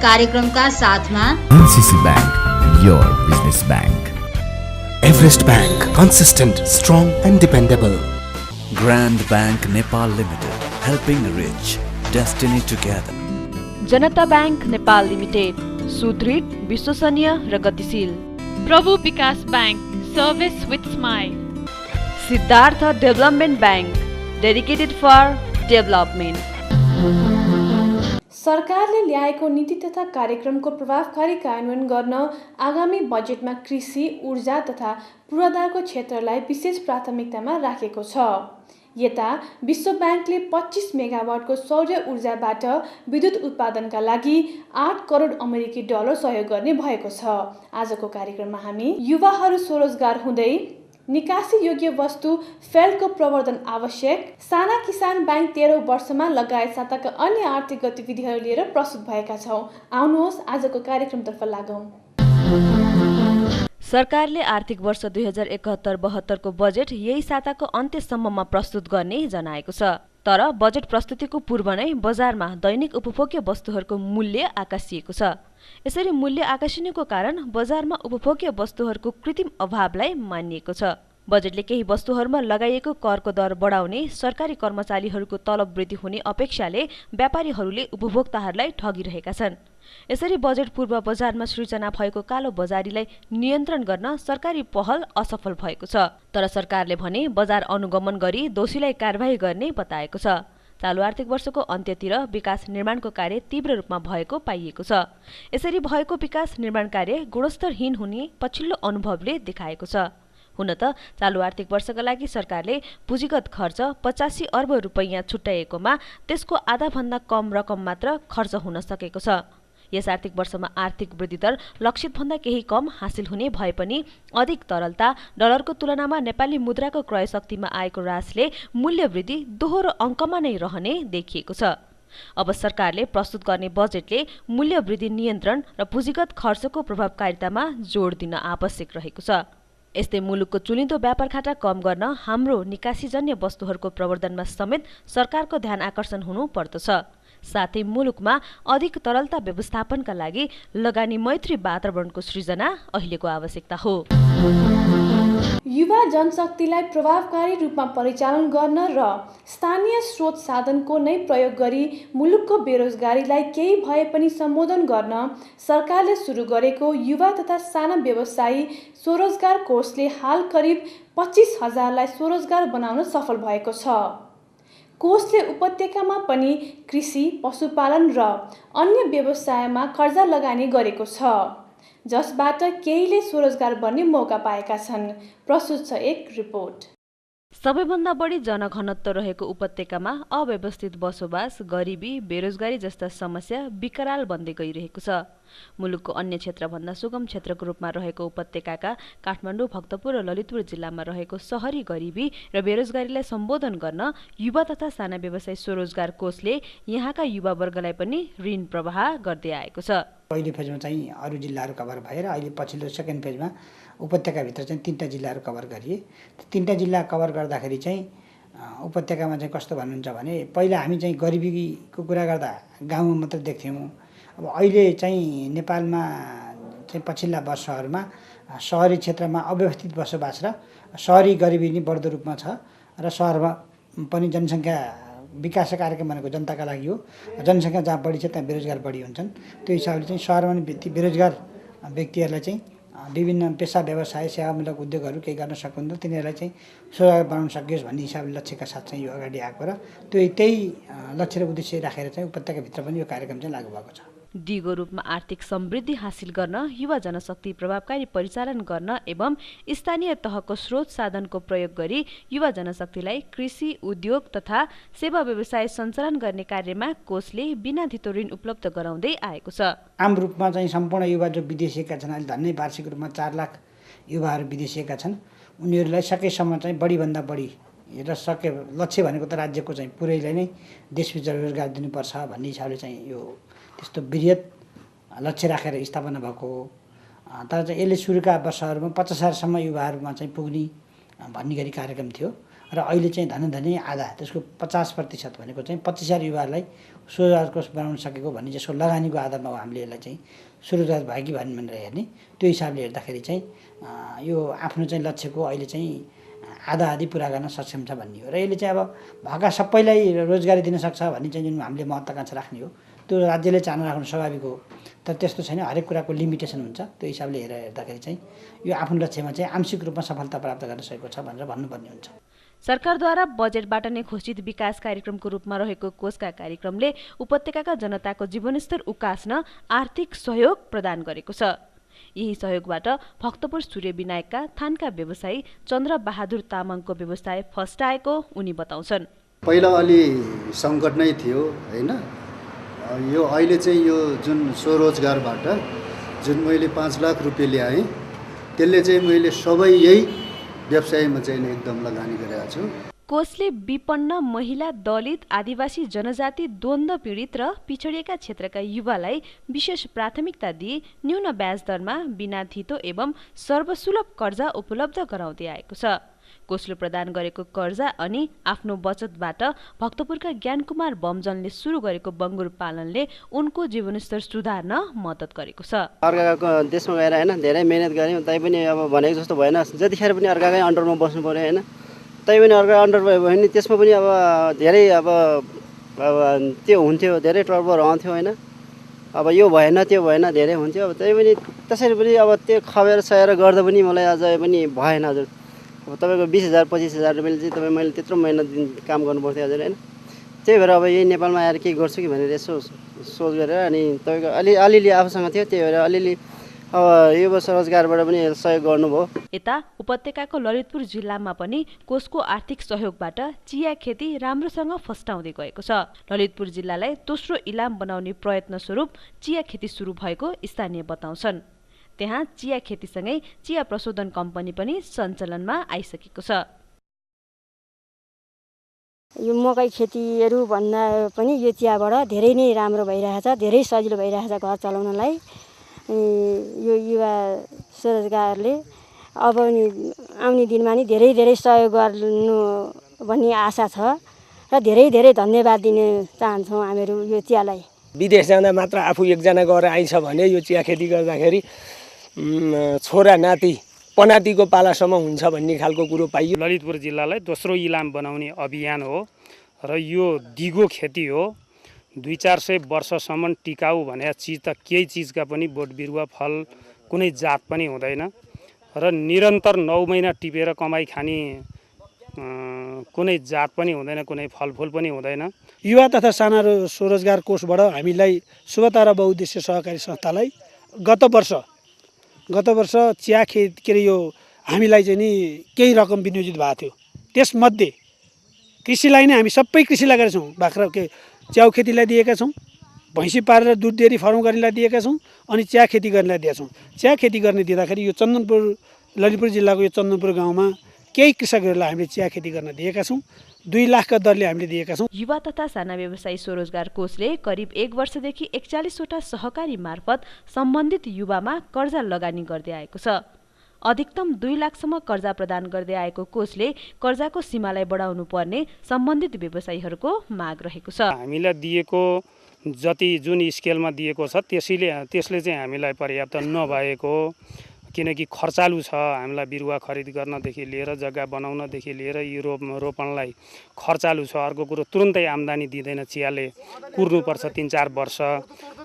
कार्यक्रमका साथमा NCC Bank, your business bank. Everest Bank, consistent, strong and dependable. Grand Bank Nepal Limited, helping rich, destiny together. Janata bank Nepal limited, सुदृढ, विश्वसनीय र गतिशील. Prabhu Bikas bank, service with smile. Siddhartha development bank, dedicated for development. सरकारले ल्याएको नीति तथा कार्यक्रमको प्रभावकारी कार्यान्वयन गर्न आगामी बजेटमा कृषि, ऊर्जा तथा पूर्वाधारको क्षेत्रलाई विशेष प्राथमिकतामा राखेको छ. यता विश्व ब्याङ्कले 25 मेगावाटको सौर्य ऊर्जाबाट विद्युत उत्पादनका लागि 8 करोड अमेरिकी डलर सहयोग गर्ने भएको छ. आजको कार्यक्रममा हामी युवाहरू स्वरोजगार हुँदै निकासी योग्य वस्तु फेल्डको प्रवर्धन आवश्यक, साना किसान बैंक 13 वर्षमा लगायत साताका अन्य आर्थिक गतिविधिहरू लिएर प्रस्तुत भएका छौँ. आउनुहोस् आजको कार्यक्रमतर्फ लागौँ. सरकारले आर्थिक वर्ष 2071-72 को बजेट यही साताको अन्त्यसम्ममा प्रस्तुत गर्ने जनाएको छ. तर बजेट प्रस्तुतिको पूर्व नै बजारमा दैनिक उपभोग्य वस्तुहरूको मूल्य आकाशिएको छ. यसरी मूल्य आकाशिनुको कारण बजारमा उपभोग्य वस्तुहरूको कृत्रिम अभावलाई मानिएको छ. बजेटले केही वस्तुहरूमा लगाइएको करको दर बढाउने, सरकारी कर्मचारीहरूको तलब वृद्धि हुने अपेक्षाले व्यापारीहरूले उपभोक्ताहरूलाई ठगिरहेका छन्. यसरी बजेट पूर्व बजारमा सृजना भएको कालो बजारीलाई नियन्त्रण गर्न सरकारी पहल असफल भएको छ. तर सरकारले भने बजार अनुगमन गरी दोषीलाई कारबाही गर्ने बताएको छ. चालु आर्थिक वर्षको अन्त्यतिर विकास निर्माणको कार्य तीव्र रूपमा भएको पाइएको छ. यसरी भएको विकास निर्माण कार्य गुणस्तरहीन हुने पछिल्लो अनुभवले देखाएको छ. हुन त चालु आर्थिक वर्षका लागि सरकारले पुँजीगत खर्च 85 अर्ब रुपैयाँ छुट्याएकोमा त्यसको आधाभन्दा कम रकम मात्र खर्च हुन सकेको छ. यस आर्थिक वर्षमा आर्थिक वृद्धि दर लक्षितभन्दा केही कम हासिल हुने भए पनि अधिक तरलता, डलरको तुलनामा नेपाली मुद्राको क्रय शक्तिमा आएको ह्रासले मूल्य वृद्धि दोहोरो अङ्कमा नै रहने देखिएको छ. अब सरकारले प्रस्तुत गर्ने बजेटले मूल्य वृद्धि नियन्त्रण र पुँजीगत खर्चको प्रभावकारितामा जोड दिन आवश्यक रहेको छ. यस्तै मुलुकको चुलिँदो व्यापार खाटा कम गर्न हाम्रो निकासीजन्य वस्तुहरूको प्रवर्धनमा समेत सरकारको ध्यान आकर्षण हुनु पर्दछ. साथै मुलुकमा अधिक तरलता व्यवस्थापनका लागि लगानी मैत्री वातावरणको सृजना अहिलेको आवश्यकता हो. युवा जनशक्तिलाई प्रभावकारी रूपमा परिचालन गर्न र स्थानीय स्रोत साधनको नै प्रयोग गरी मुलुकको बेरोजगारीलाई केही भए पनि सम्बोधन गर्न सरकारले सुरु गरेको युवा तथा साना व्यवसायी स्वरोजगार कोषले हाल करिब 25,000लाई स्वरोजगार बनाउन सफल भएको छ. कोषले उपत्यकामा पनि कृषि, पशुपालन र अन्य व्यवसायमा कर्जा लगानी गरेको छ, जसबाट केहीले स्वरोजगार बन्ने मौका पाएका छन्. प्रस्तुत छ एक रिपोर्ट. सबैभन्दा बढी जनघनत्व रहेको उपत्यकामा अव्यवस्थित बसोबास, गरिबी, बेरोजगारी जस्ता समस्या विकराल बन्दै गइरहेको छ. मुलुकको अन्य क्षेत्रभन्दा सुगम क्षेत्रको रूपमा रहेको उपत्यकाका काठमाडौँ, भक्तपुर र ललितपुर जिल्लामा रहेको शहरी गरिबी र बेरोजगारीलाई सम्बोधन गर्न युवा तथा साना व्यवसाय स्वरोजगार कोषले यहाँका युवा वर्गलाई पनि ऋण प्रवाह गर्दै आएको छ. पहिलो फेजमा चाहिँ अरू जिल्लाहरू कभर भएर अहिले पछिल्लो सेकेन्ड फेजमा उपत्यकाभित्र चाहिँ 3टा जिल्लाहरू कभर गरिए. 3टा जिल्ला कभर गर्दाखेरि चाहिँ उपत्यकामा चाहिँ कस्तो भन्नुहुन्छ भने पहिला हामी चाहिँ गरिबीको कुरा गर्दा गाउँमा मात्र देख्थ्यौँ. अब अहिले चाहिँ नेपालमा चाहिँ पछिल्ला वर्षहरूमा सहरी क्षेत्रमा अव्यवस्थित बसोबास र सहरी गरिबी नै बढ्दो रूपमा छ र सहरमा पनि जनसङ्ख्या विकास कार्यक्रम भनेको जनताका लागि हो. जनसङ्ख्या जहाँ बढी छ त्यहाँ बेरोजगार बढी हुन्छन्. त्यो हिसाबले चाहिँ सहरमा पनि बेरोजगार व्यक्तिहरूलाई चाहिँ विभिन्न पेसा, व्यवसाय, सेवामूलक उद्योगहरू केही गर्न सक्नुहुन्न, तिनीहरूलाई चाहिँ स्वरोजगार बनाउन सकियोस् भन्ने हिसाबले लक्ष्यका साथ चाहिँ यो अगाडि आएको र त्यही लक्ष्य र उद्देश्य राखेर चाहिँ उपत्यकाभित्र पनि यो कार्यक्रम चाहिँ लागू भएको छ. दिगो रूपमा आर्थिक समृद्धि हासिल गर्न, युवा जनशक्ति प्रभावकारी परिचालन गर्न एवं स्थानीय तहको स्रोत साधनको प्रयोग गरी युवा जनशक्तिलाई कृषि, उद्योग तथा सेवा व्यवसाय सञ्चालन गर्ने कार्यमा कोषले बिना धितो ऋण उपलब्ध गराउँदै आएको छ. आम रूपमा चाहिँ सम्पूर्ण युवा जो विदेशिएका छन्, अहिले झन्डै वार्षिक रूपमा 4 लाख युवाहरू विदेशिएका छन्. उनीहरूलाई सकेसम्म चाहिँ बढीभन्दा बढी र लक्ष्य भनेको त राज्यको चाहिँ पुरैलाई नै देशभित्र रोजगार दिनुपर्छ भन्ने हिसाबले चाहिँ यो त्यस्तो बृहत लक्ष्य राखेर स्थापना भएको हो. तर चाहिँ यसले सुरुका वर्षहरूमा 50,000सम्म युवाहरूमा चाहिँ पुग्ने भन्ने गरी कार्यक्रम थियो. र अहिले चाहिँ धनी आधा त्यसको 50% भनेको चाहिँ 25,000 युवाहरूलाई स्वरोजगार कोष बनाउन सकेको भन्ने जसको लगानीको आधारमा हामीले यसलाई चाहिँ स्वरोजगार भयो कि भनेर हेर्ने त्यो हिसाबले हेर्दाखेरि चाहिँ यो आफ्नो चाहिँ लक्ष्यको अहिले चाहिँ आधा आधी पुरा गर्न सक्षम छ भन्ने हो र यसले चाहिँ अब भएका सबैलाई रोजगारी दिन सक्छ भन्ने चाहिँ जुन हामीले महत्त्वाकांक्षा राख्ने हो त्यो राज्यले चाहना राख्नु स्वाभाविक हो तर त्यस्तो छैन हरेक कुराको लिमिटेसन हुन्छ त्यो हिसाबले हेर्दाखेरि चाहिँ यो आफ्नो लक्ष्यमा चाहिँ आंशिक रूपमा सफलता प्राप्त गर्न सकेको छ भनेर भन्नुपर्ने हुन्छ। सरकारद्वारा बजेटबाट नै घोषित विकास कार्यक्रमको रूपमा रहेको कोषका कार्यक्रमले उपत्यकाका जनताको जीवनस्तर उकास्न आर्थिक सहयोग प्रदान गरेको छ। यही सहयोगबाट भक्तपुर सूर्य विनायकका थानका व्यवसायी चन्द्र बहादुर तामाङको व्यवसाय फस्टाएको उनी बताउँछन्। पहिला अलि सङ्कट नै थियो हैन, यो अहिले चाहिँ यो जुन स्वरोजगारबाट जुन मैले 5 लाख रुपियाँ ल्याएँ त्यसले चाहिँ मैले सबै यही व्यवसायमा चाहिँ एकदम लगानी गरेको छु। कोषले विपन्न महिला, दलित, आदिवासी जनजाति, द्वन्द्व पीडित र पिछडिएका क्षेत्रका युवालाई विशेष प्राथमिकता दिई न्यून ब्याज दरमा बिना धितो एवं सर्वसुलभ कर्जा उपलब्ध गराउँदै आएको छ। कोषले प्रदान गरेको कर्जा अनि आफ्नो बचतबाट भक्तपुरका ज्ञानकुमार बमजनले सुरु गरेको बङ्गुर पालनले उनको जीवनस्तर सुधार्न मद्दत गरेको छ। अर्काको देशमा गएर होइन धेरै मेहनत गऱ्यौँ तैपनि अब भनेको जस्तो भएन, जतिखेर पनि अर्काकै अन्डरमा बस्नु पऱ्यो होइन, तैपनि अर्का अन्डर भयो भने त्यसमा पनि अब धेरै अब त्यो हुन्थ्यो, धेरै टर्बहरू आउँथ्यो होइन, अब यो भएन त्यो भएन धेरै हुन्थ्यो। अब तैपनि त्यसरी पनि अब त्यो खबेर सहेर गर्दा पनि मलाई अझै पनि भएन हजुर। अब तपाईँको 20,000 25,000 रुपियाँले चाहिँ मैले त्यत्रो मेहनत दिन काम गर्नु पर्थ्यो हजुर होइन। त्यही भएर अब यही नेपालमा आएर के गर्छु कि भनेर यसो सोच गरेर अनि तपाईँको अलिअलि आफूसँग थियो, त्यही भएर अलिअलि अब यो स्वरोजगारबाट पनि सहयोग गर्नुभयो। यता उपत्यकाको ललितपुर जिल्लामा पनि कोषको आर्थिक सहयोगबाट चिया खेती राम्रोसँग फस्टाउँदै गएको छ। ललितपुर जिल्लालाई दोस्रो इलाम बनाउने प्रयत्न स्वरूप चिया खेती सुरु भएको स्थानीय बताउँछन्। त्यहाँ चिया खेतीसँगै चिया प्रशोधन कम्पनी पनि सञ्चालनमा आइसकेको छ। यो मकै खेतीहरू भन्दा पनि यो चियाबाट धेरै नै राम्रो भइरहेछ, धेरै सजिलो भइरहेछ घर चलाउनलाई। यो युवा स्वरोजगारले अब नि आउने दिनमा नि धेरै धेरै सहयोग गर्नु भन्ने आशा छ र धेरै धेरै धन्यवाद दिन चाहन्छौँ हामीहरू यो चियालाई। विदेश जाँदा मात्र आफू एकजना गएर आइन्छ भने यो चिया खेती गर्दाखेरि छोरा नाति पनातिको पालासम्म हुन्छ भन्ने खालको कुरो पाइयो। ललितपुर जिल्लालाई दोस्रो इलाम बनाउने अभियान हो र यो दिगो खेती हो। 200-400 वर्षसम्म टिकाउ भने चिज त केही चिजका पनि बोट बिरुवा फल कुनै जात पनि हुँदैन र निरन्तर 9 महिना टिपेर कमाई खाने कुनै जात पनि हुँदैन, कुनै फलफुल पनि हुँदैन। युवा तथा साना स्वरोजगार कोषबाट हामीलाई शुभतारा बहुउद्देश्य सहकारी संस्थालाई गत वर्ष चिया खेती के अरे यो हामीलाई चाहिँ नि केही रकम विनियोजित भएको थियो। त्यसमध्ये कृषिलाई नै हामी सबै कृषिलाई गरेका छौँ। बाख्रा च्याउ खेतीलाई दिएका छौँ, भैँसी पारेर दुध डेरी फार्म गर्नेलाई दिएका छौँ अनि चिया खेती गर्नेलाई दिएका छौँ। चिया खेती गर्ने दिँदाखेरि यो चन्दनपुर ललितपुर जिल्लाको यो चन्दनपुर गाउँमा केही कृषकहरूलाई हामीले चिया खेती गर्न दिएका छौँ। 2 लाखका दरले हामीले दिएका छौँ। युवा तथा साना व्यवसायी स्वरोजगार कोषले करिब 1 वर्षदेखि 41वटा सहकारी मार्फत सम्बन्धित युवामा कर्जा लगानी गर्दै आएको छ। अधिकतम 2 लाखसम्म कर्जा प्रदान गर्दै आएको कोषले कर्जाको सीमालाई बढाउनु पर्ने सम्बन्धित व्यवसायीहरूको माग रहेको छ। हामीलाई दिएको जति जुन स्केलमा दिएको छ त्यसले चाहिँ हामीलाई पर्याप्त नभएको, किनकि खर्चालु छ। हामीलाई बिरुवा खरिद गर्नदेखि लिएर जग्गा बनाउनदेखि लिएर यो रोपनलाई खर्चालु छ। अर्को कुरो तुरुन्तै आम्दानी दिँदैन, चियाले कुर्नुपर्छ 3-4 वर्ष।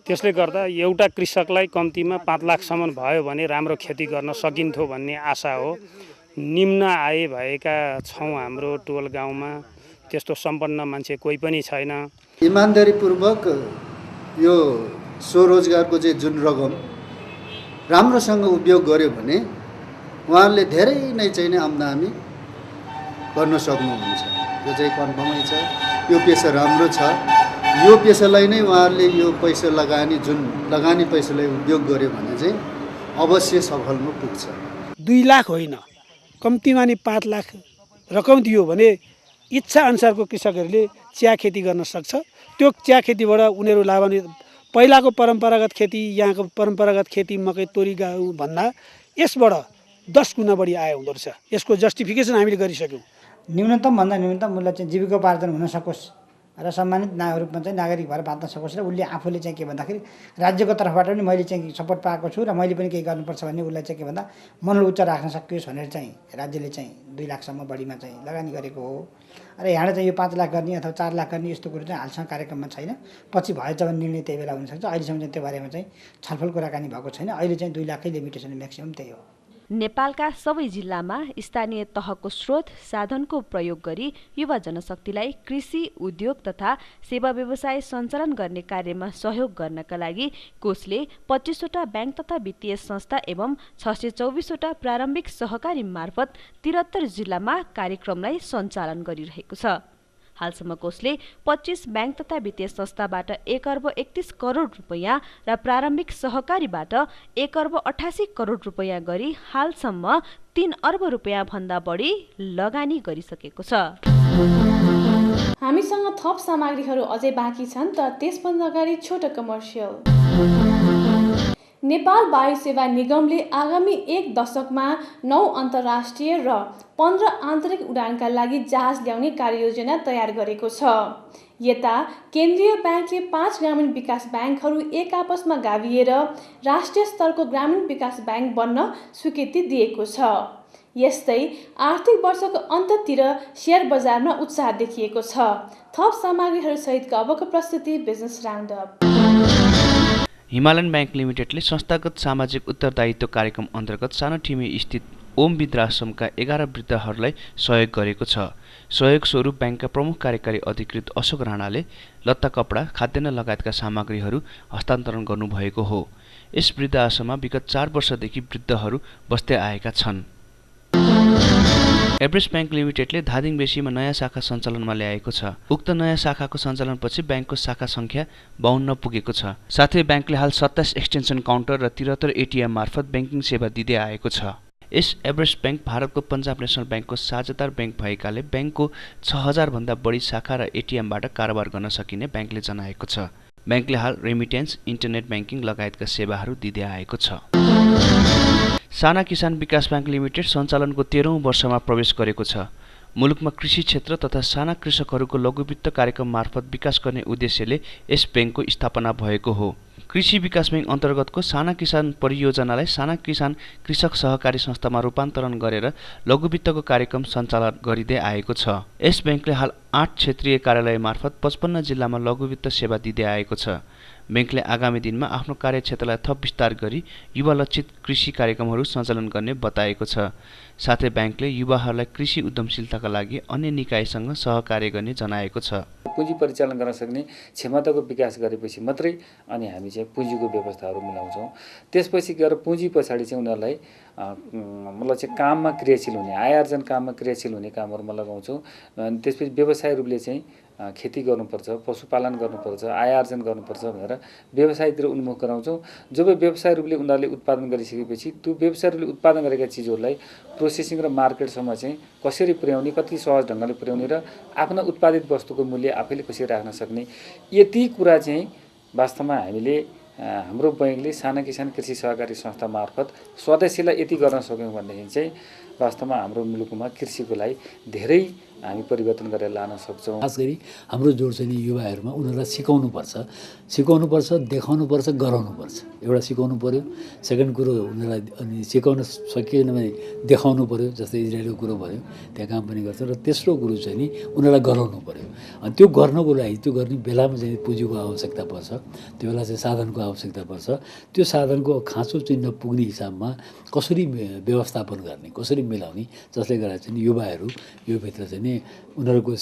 त्यसले गर्दा एउटा कृषकलाई कम्तीमा 5 लाखसम्म भयो भने राम्रो खेती गर्न सकिन्थ्यो भन्ने आशा हो। निम्न आय भएका छौँ हाम्रो टोल गाउँमा, त्यस्तो सम्पन्न मान्छे कोही पनि छैन। इमानदारीपूर्वक यो स्वरोजगारको चाहिँ जुन रकम राम्रोसँग उपयोग गर्यो भने उहाँहरूले धेरै नै चाहिँ नि आम्दानी गर्न सक्नुहुन्छ। यो चाहिँ कन्फर्मै छ। यो पेसा राम्रो छ। यो पेसालाई नै उहाँहरूले यो पैसा लगानी पैसालाई उपयोग गर्यो भने चाहिँ अवश्य सफलमा पुग्छ। 2 लाख होइन, कम्तीमा नि 5 लाख रकम दियो भने इच्छा अनुसारको कृषकहरूले चिया खेती गर्न सक्छ। त्यो चिया खेतीबाट उनीहरू लाभान्वित, पहिलाको परम्परागत खेती यहाँको परम्परागत खेती मकै तोरी गहुँ भन्दा यसबाट 10 गुणा बढी आय हुँदो रहेछ। यसको जस्टिफिकेसन हामीले गरिसक्यौँ। न्यूनतमभन्दा न्यूनतम मूल्य चाहिँ जीविकोपार्जन हुन सकोस् र सम्मानित रूपमा चाहिँ नागरिक भएर बाँच्न सकोस् र उसले आफूले चाहिँ के भन्दाखेरि राज्यको तर्फबाट पनि मैले चाहिँ सपोर्ट पाएको छु र मैले पनि केही गर्नुपर्छ भन्ने उसलाई चाहिँ के भन्दा मनोबल उच्च राख्न सकियोस् भनेर चाहिँ राज्यले चाहिँ 2 लाखसम्म बढीमा चाहिँ लगानी गरेको हो र यहाँ चाहिँ यो 5 लाख गर्ने अथवा 4 लाख गर्ने यस्तो कुरो चाहिँ हालसम्म कार्यक्रममा छैन। पछि भएछ भने निर्णय त्यही बेला हुनसक्छ। अहिलेसम्म चाहिँ त्यो बारेमा चाहिँ छलफल कुराकानी भएको छैन। अहिले चाहिँ 2 लाखकै लिमिटेसन म्याक्सिमम त्यही हो। नेपालका सबै जिल्लामा स्थानीय तहको स्रोत साधनको प्रयोग गरी युवा जनशक्तिलाई कृषि, उद्योग तथा सेवा व्यवसाय सञ्चालन गर्ने कार्यमा सहयोग गर्नका लागि कोषले 25वटा ब्याङ्क तथा वित्तीय संस्था एवं 624वटा प्रारम्भिक सहकारी मार्फत 73 जिल्लामा कार्यक्रमलाई सञ्चालन गरिरहेको छ। हालसम्म कोषले 25 ब्याङ्क तथा वित्तीय संस्थाबाट 1 अर्ब 31 करोड रुपैयाँ र प्रारम्भिक सहकारीबाट 1 अर्ब 88 करोड रुपैयाँ गरी हालसम्म 3 अर्ब रुपैयाँ भन्दा बढी लगानी गरिसकेको छ। हामीसँग थप सामग्रीहरू अझै बाँकी छन् त त्यसभन्दा अगाडि छोटो कमर्सियल। नेपाल वायु सेवा निगमले आगामी 1 दशकमा 9 अन्तर्राष्ट्रिय र 15 आन्तरिक उडानका लागि जहाज ल्याउने कार्ययोजना तयार गरेको छ। यता केन्द्रीय ब्याङ्कले 5 ग्रामीण विकास ब्याङ्कहरू एक आपसमा गाभिएर राष्ट्रिय स्तरको ग्रामीण विकास ब्याङ्क बन्न स्वीकृति दिएको छ। यस्तै आर्थिक वर्षको अन्ततिर शेयर बजारमा उत्साह देखिएको छ। थप सामग्रीहरूसहितको अबको प्रस्तुति बिजनेस राउन्डअप। हिमालयन ब्याङ्क लिमिटेडले संस्थागत सामाजिक उत्तरदायित्व कार्यक्रम अन्तर्गत सानो ठिमी स्थित ओम वृद्धाश्रमका 11 वृद्धहरूलाई सहयोग गरेको छ। सहयोग स्वरूप ब्याङ्कका प्रमुख कार्यकारी अधिकृत अशोक राणाले लत्ता, कपडा, खाद्यान्न लगायतका सामग्रीहरू हस्तान्तरण गर्नुभएको हो। यस वृद्धाश्रममा विगत 4 वर्षदेखि वृद्धहरू बस्दै आएका छन्। एभरेस्ट ब्याङ्क लिमिटेडले धादिङ बेसीमा नयाँ शाखा सञ्चालनमा ल्याएको छ। उक्त नयाँ शाखाको सञ्चालनपछि ब्याङ्कको शाखा सङ्ख्या 52 पुगेको छ। साथै ब्याङ्कले हाल 27 एक्सटेन्सन काउन्टर र 73 एटिएम मार्फत ब्याङ्किङ सेवा दिँदै आएको छ। यस एभरेस्ट ब्याङ्क भारतको पन्जाब नेसनल ब्याङ्कको साझेदार ब्याङ्क भएकाले ब्याङ्कको 6000 भन्दा बढी शाखा र एटिएमबाट कारोबार गर्न सकिने ब्याङ्कले जनाएको छ। ब्याङ्कले हाल रेमिटेन्स, इन्टरनेट ब्याङ्किङ लगायतका सेवाहरू दिँदै आएको छ। साना किसान विकास ब्याङ्क लिमिटेड सञ्चालनको 13औं वर्षमा प्रवेश गरेको छ। मुलुकमा कृषि क्षेत्र तथा साना कृषकहरूको लघुवित्त कार्यक्रम मार्फत विकास गर्ने उद्देश्यले यस ब्याङ्कको स्थापना भएको हो। कृषि विकास ब्याङ्क अन्तर्गतको साना किसान परियोजनालाई साना किसान कृषक सहकारी संस्थामा रूपान्तरण गरेर लघुवित्तको कार्यक्रम सञ्चालन गरिँदै आएको छ। यस ब्याङ्कले हाल 8 क्षेत्रीय कार्यालय मार्फत 55 जिल्लामा लघुवित्त सेवा दिँदै आएको छ। ब्याङ्कले आगामी दिनमा आफ्नो कार्यक्षेत्रलाई थप विस्तार गरी युवा लक्षित कृषि कार्यक्रमहरू सञ्चालन गर्ने बताएको छ। साथै ब्याङ्कले युवाहरूलाई कृषि उद्यमशीलताका लागि अन्य निकायसँग सहकार्य गर्ने जनाएको छ। पुँजी परिचालन गर्न सक्ने क्षमताको विकास गरेपछि मात्रै अनि हामी चाहिँ पुँजीको व्यवस्थाहरू मिलाउँछौँ। त्यसपछि गएर पुँजी पछाडि चाहिँ उनीहरूलाई मतलब चाहिँ काममा क्रियाशील हुने, आय आर्जन काममा क्रियाशील हुने कामहरूमा लगाउँछौँ। त्यसपछि व्यवसाय रूपले चाहिँ खेती गर्नुपर्छ, पशुपालन गर्नुपर्छ, आय आर्जन गर्नुपर्छ भनेर व्यवसायतिर उन्मुख गराउँछौँ। जब व्यवसाय रूपले उनीहरूले उत्पादन गरिसकेपछि त्यो व्यवसाय रूपले उत्पादन गरेका चिजहरूलाई प्रोसेसिङ र मार्केटसम्म चाहिँ कसरी पुर्याउने, कति सहज ढङ्गले पुर्याउने र आफ्ना उत्पादित वस्तुको मूल्य आफैले कसरी राख्न सक्ने, यति कुरा चाहिँ वास्तवमा हामीले हाम्रो बैङ्कले साना किसान कृषि सहकारी संस्था मार्फत सदस्यलाई यति गर्न सक्यौँ भनेदेखि चाहिँ वास्तवमा हाम्रो मुलुकमा कृषिको लागि धेरै हामी परिवर्तन गरेर लान सक्छौँ। खास गरी हाम्रो जोड चाहिँ नि युवाहरूमा उनीहरूलाई सिकाउनुपर्छ, देखाउनुपर्छ, गराउनुपर्छ। एउटा सिकाउनु पर्यो, सेकेन्ड कुरो उनीहरूलाई अनि सिकाउन सकिएन भने देखाउनु पर्यो। जस्तै इजरायलको कुरो भयो, त्यहाँ काम पनि गर्छ। र तेस्रो कुरो चाहिँ नि उनीहरूलाई गराउनु पर्यो। अनि त्यो गर्नको लागि त्यो गर्ने बेलामा चाहिँ पुँजीको आवश्यकता पर्छ, त्यो बेला चाहिँ साधनको आवश्यकता पर्छ। त्यो साधनको खाँचो चिन्ह पुग्ने हिसाबमा कसरी व्यवस्थापन गर्ने, कसरी मिलाउने, जसले गर्दा चाहिँ युवाहरू यो भित्र चाहिँ नि उनीहरूको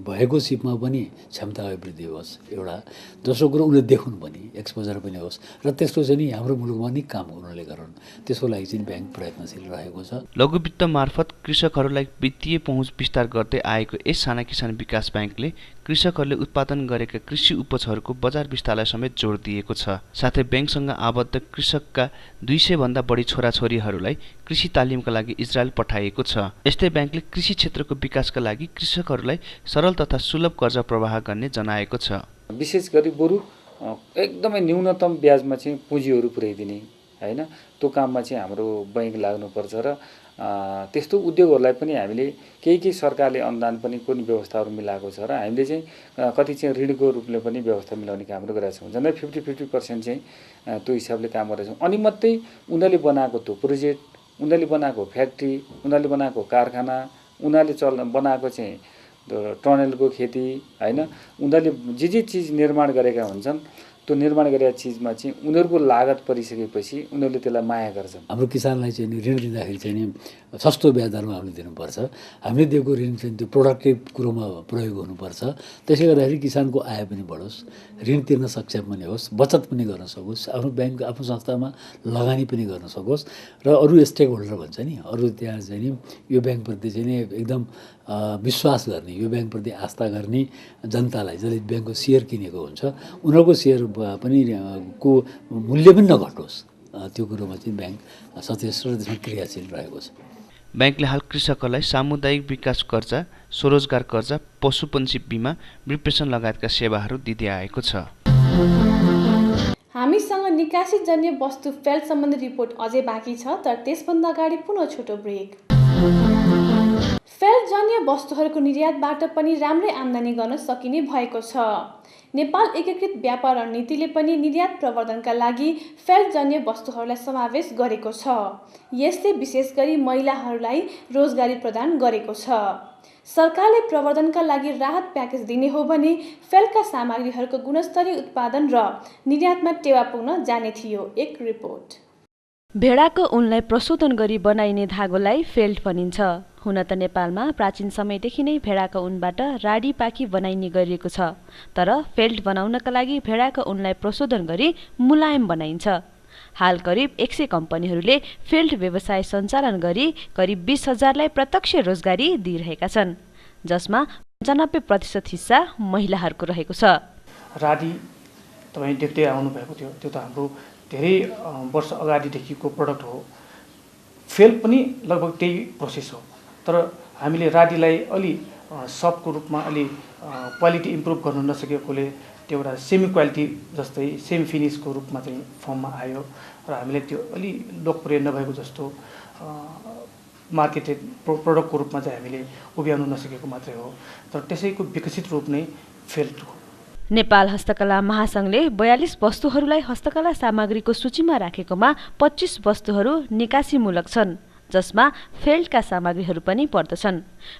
भएको सिपमा पनि क्षमता अभिवृद्धि होस् एउटा। दोस्रो कुरो उनीहरूले देखुन् पनि, एक्सपोजर पनि होस् र त्यसको चाहिँ नि हाम्रो मुलुकमा नि काम उनीहरूले गरून्। त्यसको लागि चाहिँ ब्याङ्क प्रयत्नशील रहेको छ। लघुवित्त मार्फत कृषकहरूलाई वित्तीय पहुँच विस्तार गर्दै आएको यस साना किसान विकास ब्याङ्कले कृषकहरूले उत्पादन गरेका कृषि उपजहरूको बजार विस्तारलाई समेत जोड दिएको छ। साथै ब्याङ्कसँग आबद्ध कृषकका 200 भन्दा बढी छोराछोरीहरूलाई कृषि तालिमका लागि इजरायल पठाइएको छ। यस्तै ब्याङ्कले कृषि क्षेत्रको विकासका लागि कृषकहरूलाई सरल तथा सुलभ कर्जा प्रवाह गर्ने जनाएको छ। विशेष गरी बरु एकदमै न्यूनतम ब्याजमा चाहिँ पुँजीहरू पुर्याइदिने हैन, त्यो काममा चाहिँ हाम्रो बैङ्क लाग्नुपर्छ र त्यस्तो उद्योगहरूलाई पनि हामीले केही सरकारले अनुदान पनि कुनै व्यवस्थाहरू मिलाएको छ र हामीले चाहिँ कति चाहिँ ऋणको रूपले पनि व्यवस्था मिलाउने कामहरू गरेका छौँ। झन्डै 50% चाहिँ त्यो हिसाबले काम गरेका छौँ। अनि मात्रै उनीहरूले बनाएको त्यो प्रोजेक्ट, उनीहरूले बनाएको फ्याक्ट्री, उनीहरूले बनाएको कारखाना, उनीहरूले बनाएको चाहिँ टनलको खेती होइन, उनीहरूले जे चिज निर्माण गरेका हुन्छन् त्यो निर्माण गरेका चिजमा चाहिँ उनीहरूको लागत परिसकेपछि उनीहरूले त्यसलाई माया गर्छन्। हाम्रो किसानलाई चाहिँ नि ऋण दिँदाखेरि चाहिँ नि सस्तो ब्याज दरमा हामीले दिनुपर्छ। हामीले दिएको ऋण चाहिँ त्यो प्रोडक्टिभ कुरोमा प्रयोग हुनुपर्छ। त्यसले गर्दाखेरि किसानको आय पनि बढोस्, ऋण तिर्न सक्षम पनि होस्, बचत पनि गर्न सकोस्, आफ्नो ब्याङ्क आफ्नो संस्थामा लगानी पनि गर्न सकोस् र अरू स्टेक होल्डर भन्छ नि, अरू त्यहाँ चाहिँ नि यो ब्याङ्कप्रति चाहिँ नि एकदम विश्वास गर्ने, यो ब्याङ्कप्रति आस्था गर्ने जनतालाई जसले ब्याङ्कको सेयर किनेको हुन्छ उनीहरूको सेयर पनि को मूल्य पनि नघटोस्, त्यो कुरोमा चाहिँ ब्याङ्क सचेत र त्यसमा क्रियाशील रहेको छ। ब्याङ्कले हाल कृषकहरूलाई सामुदायिक विकास कर्जा, स्वरोजगार कर्जा, पशुपन्छी बिमा, विप्रेषण लगायतका सेवाहरू दिँदै आएको छ। हामीसँग निकासीजन्य वस्तु फेल्ट सम्बन्धी रिपोर्ट अझै बाँकी छ, तर त्यसभन्दा अगाडि पुनः छोटो ब्रेक। फेल्टजन्य वस्तुहरूको निर्यातबाट पनि राम्रै आम्दानी गर्न सकिने भएको छ। नेपाल एकीकृत व्यापार रणनीतिले पनि निर्यात प्रवर्धनका लागि फेल्टजन्य वस्तुहरूलाई समावेश गरेको छ। यसले विशेष गरी महिलाहरूलाई रोजगारी प्रदान गरेको छ। सरकारले प्रवर्धनका लागि राहत प्याकेज दिने हो भने फेल्टका सामग्रीहरूको गुणस्तरीय उत्पादन र निर्यातमा टेवा पुग्न जाने थियो। एक रिपोर्ट। भेडाको ऊनलाई प्रशोधन गरी बनाइने धागोलाई फेल्ट भनिन्छ। हुन त नेपालमा प्राचीन समयदेखि नै भेडाको ऊनबाट राडी पाखी बनाइने गरिएको छ, तर फेल्ट बनाउनका लागि भेडाको ऊनलाई प्रशोधन गरी मुलायम बनाइन्छ। हाल करिब 100 कम्पनीहरूले फेल्ट व्यवसाय सञ्चालन गरी करिब 20,000लाई प्रत्यक्ष रोजगारी दिइरहेका छन्, जसमा 95% हिस्सा महिलाहरूको रहेको छ। राडी तपाईँ देख्दै आउनुभएको थियो, त्यो त हाम्रो धेरै वर्ष अगाडिदेखिको प्रडक्ट हो। फेल्ट पनि लगभग त्यही प्रोसेस हो, तर हामीले राडीलाई अलि सफ्टको रूपमा अलि क्वालिटी इम्प्रुभ गर्नु नसकेकोले त्यो एउटा सेमी क्वालिटी जस्तै सेमी फिनिसको रूपमा चाहिँ फर्ममा आयो र हामीले त्यो अलि लोकप्रिय नभएको जस्तो मार्केटेड प्रोडक्टको रूपमा चाहिँ हामीले उभ्याउनु नसकेको मात्रै हो, तर त्यसैको विकसित रूप नै फेल्ट हो। नेपाल हस्तकला महासङ्घले 42 वस्तुहरूलाई हस्तकला सामग्रीको सूचीमा राखेकोमा 25 वस्तुहरू निकासीमूलक छन्, जसमा फेल्टका सामग्रीहरू पनि पर्दछन्।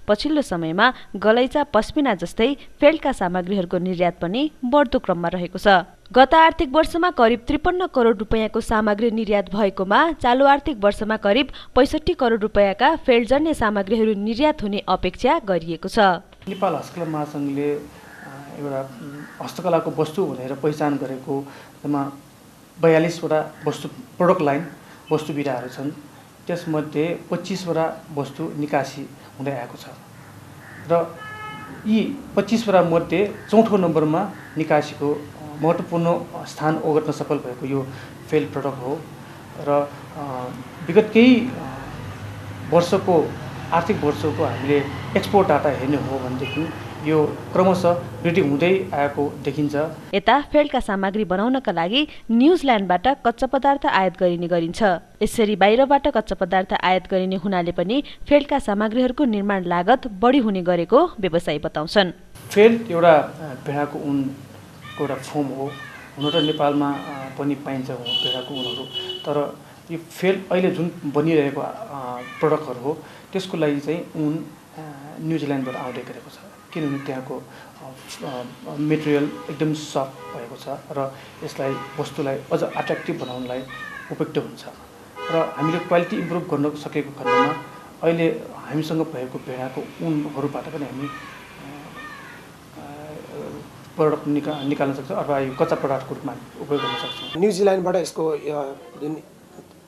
पछिल्लो समयमा गलैँचा, पस्मिना जस्तै फेल्टका सामग्रीहरूको निर्यात पनि बढ्दो क्रममा रहेको छ। गत आर्थिक वर्षमा करिब 53 करोड रुपैयाँको सामग्री निर्यात भएकोमा चालु आर्थिक वर्षमा करिब 65 करोड रुपैयाँका फेल्टजन्य सामग्रीहरू निर्यात हुने अपेक्षा गरिएको छ। नेपाल हस्तकला महासङ्घले एउटा हस्तकलाको वस्तु भनेर पहिचान गरेको जम्मा 42वटा वस्तु प्रोडक्ट लाइन वस्तु बिडाहरू छन्। त्यसमध्ये 25वटा वस्तु निकासी हुँदै आएको छ र यी 25वटा मध्ये चौथो नम्बरमा निकासीको महत्त्वपूर्ण स्थान ओगट्न सफल भएको यो फेल्ट प्रडक्ट हो र विगत केही वर्षको आर्थिक वर्षको हामीले एक्सपोर्ट डाटा हेर्ने हो भनेदेखि यो क्रमशः वृद्धि हुँदै आएको देखिन्छ। यता फेल्टका सामग्री बनाउनका लागि न्युजिल्यान्डबाट कच्चा पदार्थ आयात गरिने गरिन्छ। यसरी बाहिरबाट कच्चा पदार्थ आयात गरिने हुनाले पनि फेल्टका सामग्रीहरूको निर्माण लागत बढी हुने गरेको व्यवसायी बताउँछन्। फेल्ट एउटा भेडाको ऊनको एउटा फोम हो, हुन त नेपालमा पनि पाइन्छ भेडाको ऊनहरू, तर यो फेल्ट अहिले जुन बनिरहेको प्रडक्टहरू हो त्यसको लागि चाहिँ ऊन न्युजिल्यान्डबाट आउँदै गरेको छ, किनभने त्यहाँको मेटेरियल एकदम सफ्ट भएको छ र यसलाई वस्तुलाई अझ एट्र्याक्टिभ बनाउनलाई उपयुक्त हुन्छ र हामीले क्वालिटी इम्प्रुभ गर्न सकेको खण्डमा अहिले हामीसँग भएको भेडाको ऊनहरूबाट पनि हामी प्रडक्ट निकाल्न सक्छौँ अथवा यो कच्चा पदार्थको रूपमा उपयोग गर्न सक्छौँ। न्युजिल्यान्डबाट यसको जुन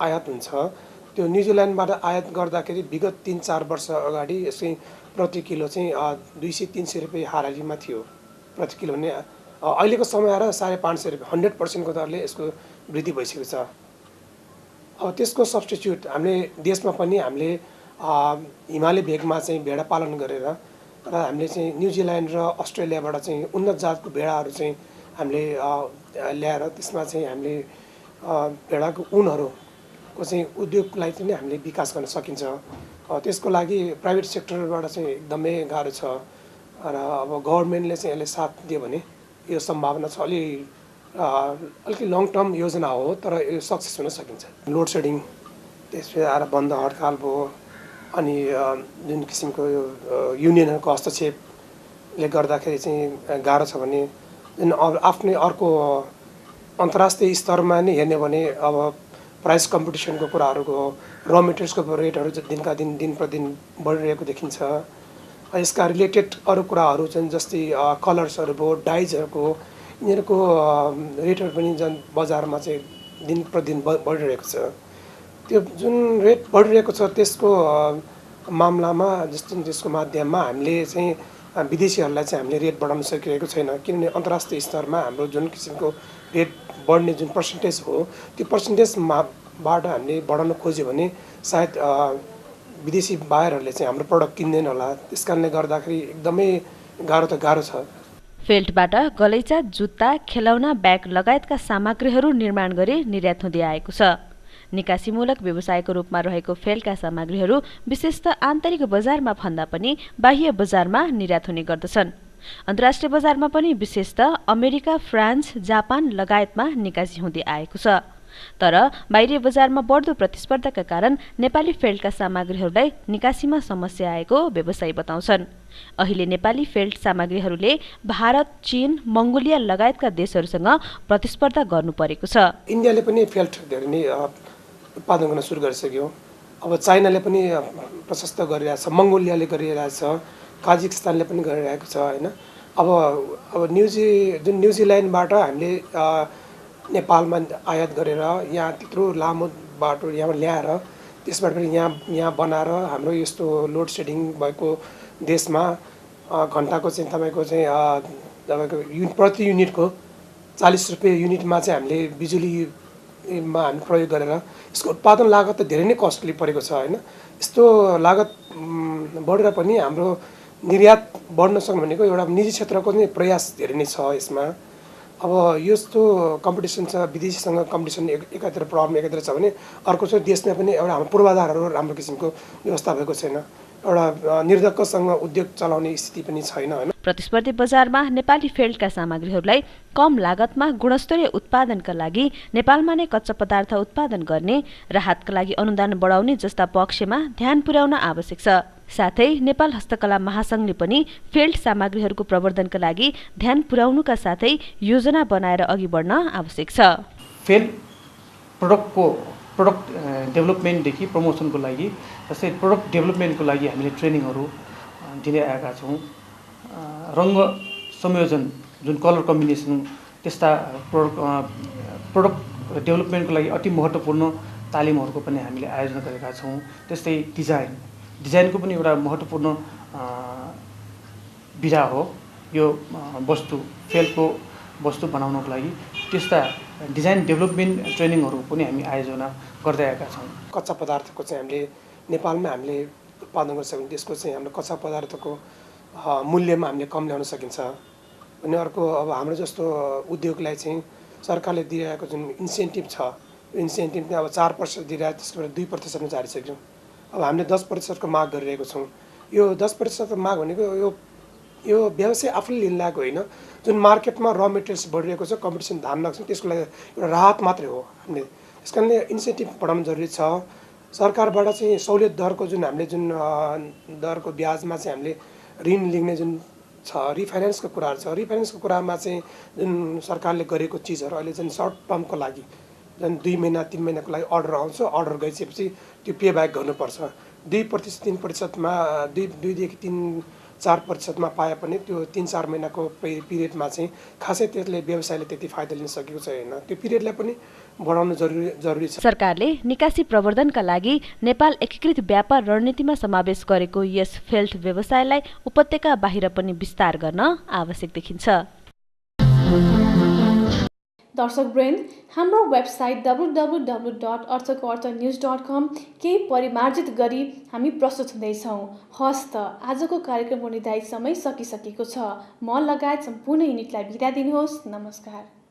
आयात हुन्छ त्यो न्युजिल्यान्डबाट आयात गर्दाखेरि विगत 3-4 वर्ष अगाडि यसै प्रति किलो चाहिँ 200-300 रुपियाँ हाराहारीमा थियो प्रति किलो भने अहिलेको समय आएर 550 रुपियाँ 100%को दरले यसको वृद्धि भइसकेको छ। अब त्यसको सब्स्टिट्युट हामीले देशमा पनि हामीले हिमाली भेगमा चाहिँ भेडा पालन गरेर र हामीले चाहिँ न्युजिल्यान्ड र अस्ट्रेलियाबाट चाहिँ उन्नत जातको भेडाहरू चाहिँ हामीले ल्याएर त्यसमा चाहिँ हामीले भेडाको ऊनहरू चाहिँ उद्योगलाई चाहिँ हामीले विकास गर्न सकिन्छ। त्यसको लागि प्राइभेट सेक्टरबाट चाहिँ एकदमै गाह्रो छ र अब गभर्मेन्टले चाहिँ यसले साथ दियो भने यो सम्भावना छ। अलिकति लङ टर्म योजना हो तर यो सक्सेस हुन सकिन्छ। लोड सेडिङ त्यसपछि आएर बन्द हडताल भयो अनि जुन किसिमको यो युनियनहरूको हस्तक्षेपले गर्दाखेरि चाहिँ गाह्रो छ भने जुन आफ्नै अर्को अन्तर्राष्ट्रिय स्तरमा नै हेर्ने भने अब प्राइस कम्पिटिसनको कुराहरूको र मेटेरियल्सको रेटहरू दिनका दिन प्रतिदिन बढिरहेको देखिन्छ। यसका रिलेटेड अरू कुराहरू चाहिँ जस्तै कलर्सहरू भयो डाइजहरूको यिनीहरूको रेटहरू पनि जुन बजारमा चाहिँ दिन प्रतिदिन बढिरहेको छ। त्यो जुन रेट बढिरहेको छ त्यसको मामलामा त्यसको माध्यममा हामीले चाहिँ विदेशीहरूलाई चाहिँ हामीले रेट बढाउन सकिरहेको छैन किनभने अन्तर्राष्ट्रिय स्तरमा हाम्रो जुन किसिमको रेट बढ्ने जुन पर्सेन्टेज हो त्यो पर्सेन्टेजबाट हामीले बढाउन खोज्यो भने सायद विदेशी बायरहरूले चाहिँ हाम्रो प्रडक्ट किन्दैन होला। त्यस कारणले गर्दाखेरि एकदमै गाह्रो छ। फेल्टबाट गलैँचा, जुत्ता, खेलौना, ब्याग लगायतका सामग्रीहरू निर्माण गरी निर्यात हुँदै आएको छ। निकासीमूलक व्यवसायको रूपमा रहेको फेल्टका सामग्रीहरू विशेषतः आन्तरिक बजारमा भन्दा पनि बाह्य बजारमा निर्यात हुने गर्दछन्। अन्तर्राष्ट्रिय बजारमा पनि विशेषतः अमेरिका, फ्रान्स, जापान लगायतमा निकासी हुँदै आएको छ। तर बाहिरी बजारमा बढ्दो प्रतिस्पर्धाका कारण नेपाली फेल्टका सामग्रीहरूलाई निकासीमा समस्या आएको व्यवसायी बताउँछन्। अहिले नेपाली फेल्ट सामग्रीहरूले भारत, चीन, मङ्गोलिया लगायतका देशहरूसँग प्रतिस्पर्धा गर्नु परेको छ। इन्डियाले पनि फेल्ट धेरै नै उत्पादन गर्न सुरु गरिसक्यो। अब चाइनाले पनि प्रशस्त गरिरहेछ, मङ्गोलियाले गरिरहेछ, काजाकिस्तानले पनि गरिरहेको छ होइन। अब जुन न्युजिल्यान्डबाट हामीले नेपालमा आयात गरेर यहाँ त्यत्रो लामो बाटो यहाँ ल्याएर त्यसबाट पनि यहाँ बनाएर हाम्रो यस्तो लोड सेडिङ भएको देशमा घन्टाको चाहिँ तपाईँको प्रति युनिटको 40 रुपियाँ युनिटमा चाहिँ हामीले बिजुलीमा हामी प्रयोग गरेर यसको उत्पादन लागत त धेरै नै कस्टली परेको छ होइन। यस्तो लागत बढेर पनि हाम्रो निर्यात बढ्न सक्नु भनेको एउटा निजी क्षेत्रको नै प्रयास धेरै नै छ यसमा। अब यस्तो कम्पिटिसन छ, विदेशीसँग कम्पिटिसन एकातिर प्रब्लम एकातिर छ भने अर्को चाहिँ देशमा पनि एउटा हाम्रो पूर्वाधारहरू राम्रो किसिमको व्यवस्था भएको छैन, एउटा निर्धक्कसँग उद्योग चलाउने स्थिति पनि छैन होइन। प्रतिस्पर्धी बजारमा नेपाली फेल्टका सामग्रीहरूलाई कम लागतमा गुणस्तरीय उत्पादनका लागि नेपालमा नै कच्चा पदार्थ उत्पादन गर्ने, राहतका लागि अनुदान बढाउने जस्ता पक्षमा ध्यान पुर्याउन आवश्यक छ। साथै नेपाल हस्तकला महासंघले पनि फेल्ट सामग्रीहरूको प्रवर्धनका लागि ध्यान पुर्याउनुका साथै योजना बनाएर अघि बढ्न आवश्यक छ। फेल्ट प्रोडक्ट डेभलपमेन्टदेखि प्रमोसनको लागि जस्तै प्रोडक्ट डेभलपमेन्टको लागि हामीले ट्रेनिङहरू दिँदै आएका छौँ। रङ्ग संयोजन जुन कलर कम्बिनेसन त्यस्ता प्रोडक्ट डेभलपमेन्टको लागि अति महत्त्वपूर्ण तालिमहरूको पनि हामीले आयोजना गरेका छौँ। त्यस्तै डिजाइनको पनि एउटा महत्त्वपूर्ण विधा हो यो वस्तु फेल्टको वस्तु बनाउनको लागि। त्यस्ता डिजाइन डेभलपमेन्ट ट्रेनिङहरू पनि हामी आयोजना गर्दै आएका छौँ। कच्चा पदार्थको चाहिँ हामीले नेपालमा हामीले उत्पादन गर्न सक्यौँ त्यसको चाहिँ हाम्रो कच्चा पदार्थको मूल्यमा हामीले कम ल्याउन सकिन्छ अनि अर्को अब हाम्रो जस्तो उद्योगलाई चाहिँ सरकारले दिइरहेको जुन इन्सेन्टिभ छ इन्सेन्टिभ चाहिँ अब 4% दिइरहेको त्यसबाट 2%मा झारिसक्यौँ। अब हामीले 10%को माग गरिरहेको छौँ। यो 10%को माग भनेको यो व्यवसाय आफूले लिन लागेको होइन, जुन मार्केटमा र मेटेरियल्स बढिरहेको छ, कम्पिटिसन धान लाग्छ त्यसको लागि एउटा राहत मात्रै हो। हामीले त्यस कारणले इन्सेन्टिभ बढाउनु जरुरी छ। सरकारबाट चाहिँ सहुलियत दरको जुन हामीले जुन दरको ब्याजमा चाहिँ हामीले ऋण लिने जुन छ रिफाइनेन्सको कुराहरू छ, रिफाइनेन्सको कुरामा चाहिँ जुन सरकारले गरेको चिजहरू अहिले जुन सर्ट टर्मको लागि जुन 2 महिना 3 महिनाको लागि अर्डर आउँछ, अर्डर गइसकेपछि त्यो पे ब्याक गर्नुपर्छ। 2% 3%मा 2देखि 3-4%मा पाए पनि त्यो 3-4 महिनाको पिरियडमा चाहिँ खासै त्यसले व्यवसायले त्यति फाइदा लिन सकेको छैन। त्यो पिरियडलाई पनि बढाउनु जरुरी छ। सरकारले निकासी प्रवर्धनका लागि नेपाल एकीकृत व्यापार रणनीतिमा समावेश गरेको यस फेल्ट व्यवसायलाई उपत्यका बाहिर पनि विस्तार गर्न आवश्यक देखिन्छ। दर्शक वृन्द, हाम्रो वेबसाइट www.arthakwartanews.com केही परिमार्जित गरी हामी प्रस्तुत हुँदैछौँ। हस्त आजको कार्यक्रमको निर्धारित समय सकिसकेको छ। म लगायत सम्पूर्ण युनिटलाई बिदा दिनुहोस्। नमस्कार।